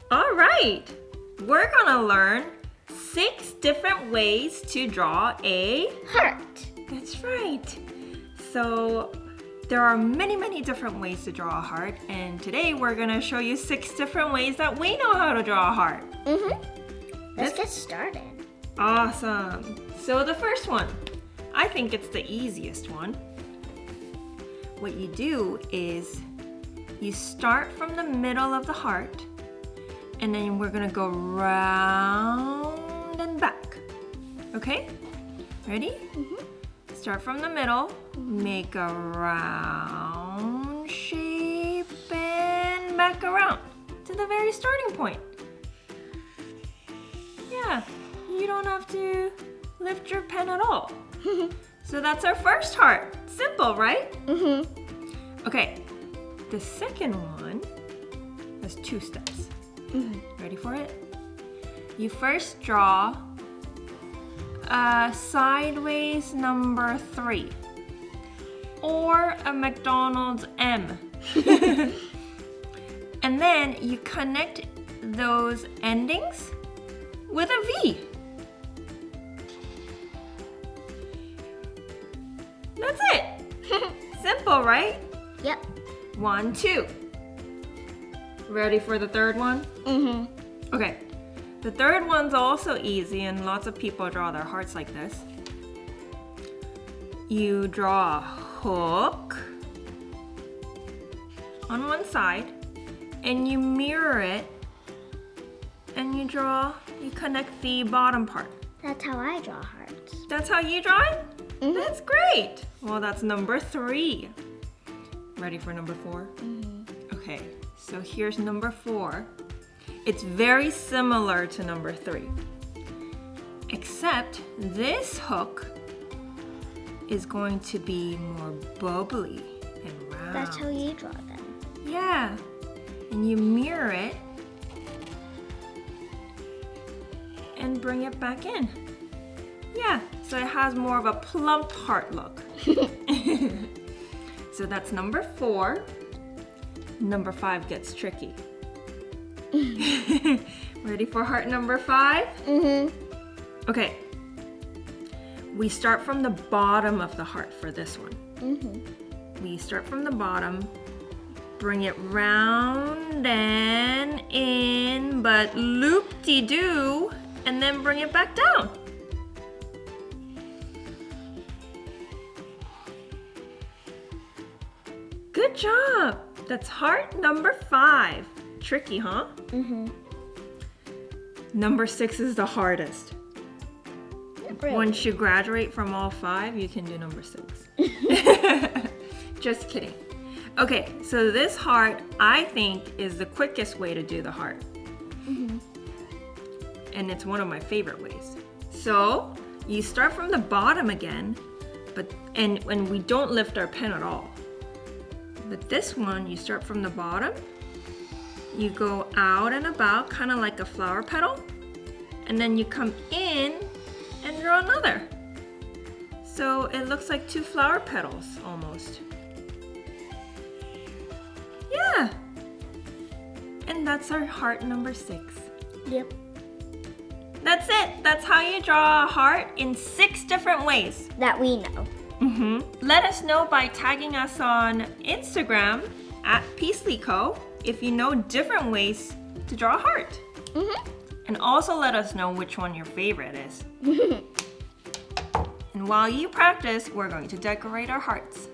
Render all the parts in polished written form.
All right, we're gonna learn 6 different ways to draw a Heart. That's right. So there are many different ways to draw a heart, and today we're gonna show you 6 different ways that we know how to draw a heart. Let's get started. Awesome. So the first one, I think it's the easiest one. What you do is you start from the middle of the heart, and then we're gonna go round and back. Okay? Ready? Start from the middle, make a round shape, and back around to the very starting point. Yeah, you don't have to lift your pen at all. So that's our first heart. Simple, right? Okay, the second one has 2 steps. Ready for it? You first draw a sideways number 3 or a McDonald's M. And then you connect those endings with a V. That's it. Simple, right? Yep. 1, 2. Ready for the third one? Okay. The third one's also easy, and lots of people draw their hearts like this. You draw a hook on one side, and you mirror it, and you connect the bottom part. That's how I draw hearts. That's how you draw it? That's great. Well, that's number 3. Ready for number 4? Okay, so here's number 4. It's very similar to number 3, except this hook is going to be more bubbly and round. That's how you draw them. Yeah, and you mirror it and bring it back in. Yeah, so it has more of a plump heart look. So that's number 4. Number 5 gets tricky. Ready for heart number 5? Okay. We start from the bottom of the heart for this one. We start from the bottom, bring it round and in, but loop-de-doo, and then bring it back down. Good job. That's heart number 5. Tricky, huh? Number 6 is the hardest. Really? Once you graduate from all 5, you can do number 6. Just kidding. Okay, so this heart, I think, is the quickest way to do the heart. And it's one of my favorite ways. So, you start from the bottom again, and we don't lift our pen at all. But this one, you start from the bottom, you go out and about, kind of like a flower petal, and then you come in and draw another. So it looks like 2 flower petals, almost. Yeah! And that's our heart number 6. Yep. That's it! That's how you draw a heart in 6 different ways. That we know. Let us know by tagging us on Instagram @Peacelyco if you know different ways to draw a heart. And also let us know which one your favorite is. And while you practice, we're going to decorate our hearts.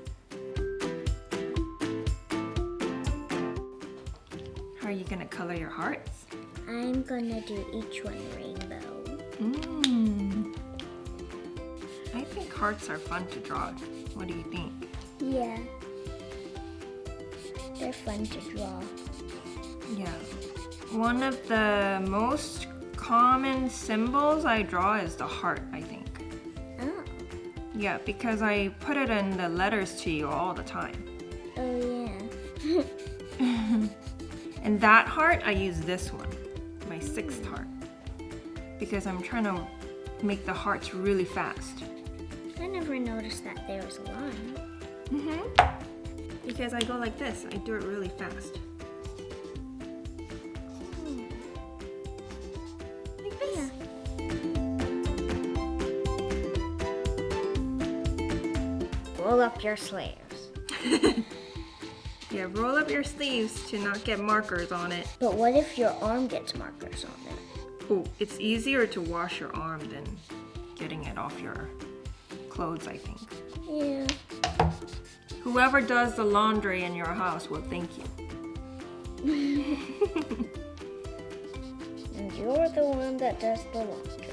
How are you going to color your hearts? I'm gonna do each one rainbow. I think hearts are fun to draw. What do you think? Yeah. They're fun to draw. Yeah. One of the most common symbols I draw is the heart, I think. Oh. Yeah, because I put it in the letters to you all the time. Oh, yeah. And that heart, I use this one, my 6th heart. Because I'm trying to make the hearts really fast. I never noticed that there was a line. Because I go like this, I do it really fast. roll up your sleeves. Yeah, roll up your sleeves to not get markers on it. But what if your arm gets markers on it? Oh, it's easier to wash your arm than getting it off your clothes, I think. Yeah. Whoever does the laundry in your house will thank you. And you're the one that does the laundry.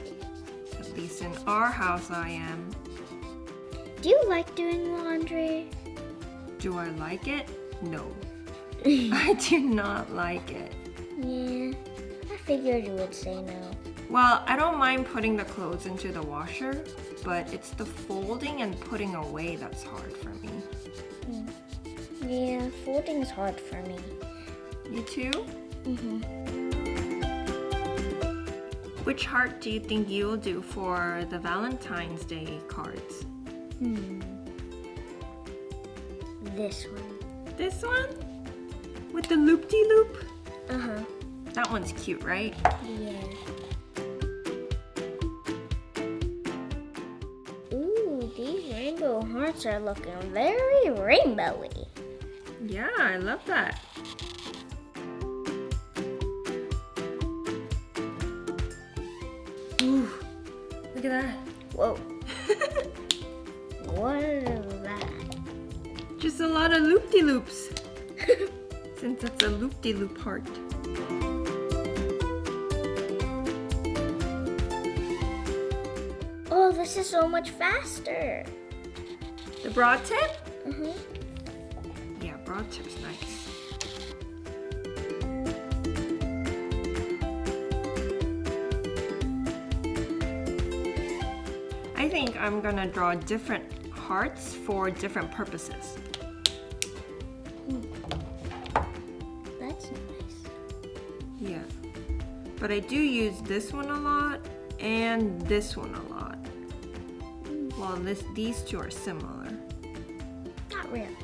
At least in our house I am. Do you like doing laundry? Do I like it? No. I do not like it. Yeah, I figured you would say no. Well, I don't mind putting the clothes into the washer, but it's the folding and putting away that's hard for me. Yeah, folding's hard for me. You too? Mm-hmm. Which heart do you think you'll do for the Valentine's Day cards? This one. This one? With the loop-de-loop? Uh-huh. That one's cute, right? Yeah. Ooh, these rainbow hearts are looking very rainbowy. Yeah, I love that. Ooh, look at that. Whoa. What is that? Just a lot of loop-de-loops. Since it's a loop-de-loop heart. Oh, this is so much faster. The broad tip? Mm-hmm. Yeah, broad tip's nice. I think I'm gonna draw different hearts for different purposes. That's nice. Yeah. But I do use this one a lot and this one a lot. Well, these two are similar. Not really.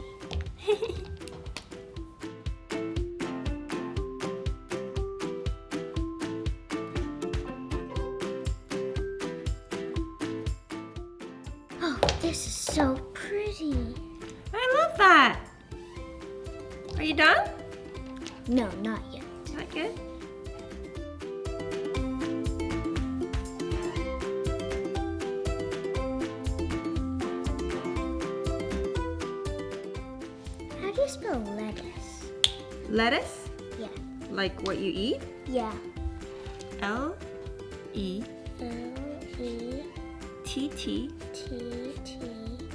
Oh, this is so pretty. I love that. Are you done? No, not yet. Not good? How do you spell lettuce? Lettuce? Yeah. Like what you eat? Yeah. L-E L-E-T-T-U-C-E.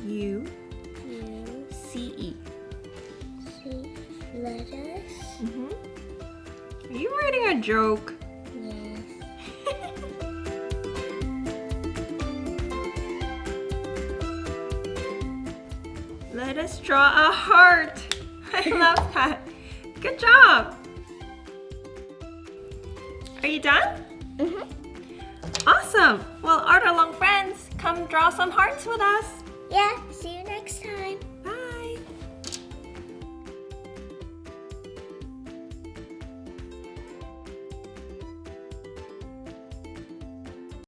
T-T-U-C-E. Lettuce? Mm-hmm. Are you writing a joke? Yes. Let us draw a heart. I love that. Good job. Are you done? Mm-hmm. Awesome. Well, art along friends, come draw some hearts with us. Yeah, see you next time. Bye.